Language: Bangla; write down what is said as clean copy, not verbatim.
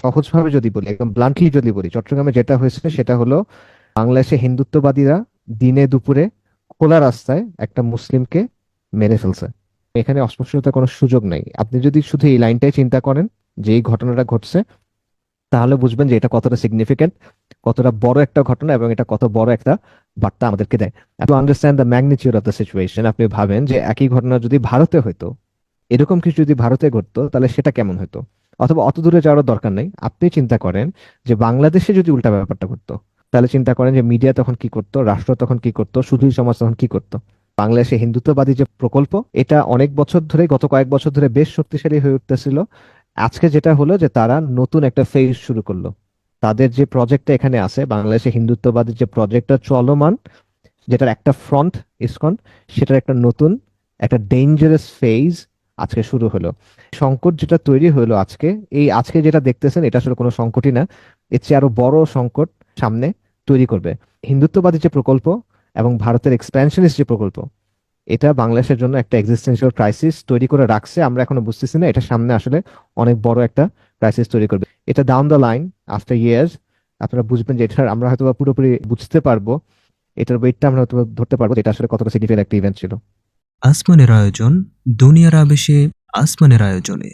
সহজভাবে যদি বলি, একদম ব্লান্টলি যদি বলি, চট্টগ্রামে যেটা হয়েছে সেটা হলো বাংলাদেশে হিন্দুত্ববাদীরা দিনে দুপুরে খোলা রাস্তায় একটা মুসলিমকে মেরে ফেলছে। এখানে অস্পৃশ্যতার কোনো সুযোগ নাই। আপনি যদি শুধু এই লাইনটাই চিন্তা করেন যে এই ঘটনাটা ঘটছে, তাহলে বুঝবেন যে এটা কতটা সিগনিফিকেন্ট, কতটা বড় একটা ঘটনা, এবং এটা কত বড় একটা বার্তা আমাদেরকে দেয়। To understand the magnitude of the situation, আপনি ভাবেন যে একই ঘটনা যদি ভারতে হইতো, এরকম কিছু যদি ভারতে ঘটতো তাহলে সেটা কেমন হতো। অথবা অত দূরে যাওয়ার দরকার নেই, আপনি চিন্তা করেন যে বাংলাদেশে যদি উল্টা ব্যাপারটা ঘটতো, তাহলে চিন্তা করেন যে মিডিয়া তখন কি করতো, রাষ্ট্র তখন কি করতো, সুধী সমাজ তখন কি করতো। বাংলাদেশে হিন্দুত্ববাদী যে প্রকল্প, এটা অনেক বছর ধরে, গত কয়েক বছর ধরে বেশ শক্তিশালী হয়ে উঠতেছিল। আজকে যেটা হলো যে তারা নতুন একটা ফেজ শুরু করলো। তাদের যে প্রজেক্টটা এখানে আছে, বাংলাদেশে হিন্দুত্ববাদী যে প্রজেক্টটা চলমান, যেটার একটা ফ্রন্ট ইসকন, সেটার একটা নতুন, একটা ডেঞ্জারাস ফেজ আজকে শুরু হলো। সংকট যেটা তৈরি হলো আজকে, এই আজকে যেটা দেখতেছেন এটা আসলে কোনো সংকটই না, এর চেয়ে আরো বড় সংকট সামনে তৈরি করবে। হিন্দুত্ববাদী যে প্রকল্প এবং ভারতের এক্সপ্যানশনিস্ট যে প্রকল্প, এটা বাংলাদেশের জন্য একটা এক্সিস্টেন্সিয়াল ক্রাইসিস তৈরি করে রাখছে। আমরা এখনো বুঝতেছি না এটা সামনে আসলে অনেক বড় একটা ক্রাইসিস তৈরি করবে। এটা down the line, after years, আপনারা বুঝবেন যে এটা আমরা হয়তো বা পুরোপুরি বুঝতে পারবো, এটার ওয়েটটা আমরা হয়তো বা ধরতে পারবো যে এটা আসলে কতটা সিগনিফিকেন্ট একটা ইভেন্ট ছিল। আসমানের আয়োজন, দুনিয়ার আবেশে আসমানের আয়োজনে।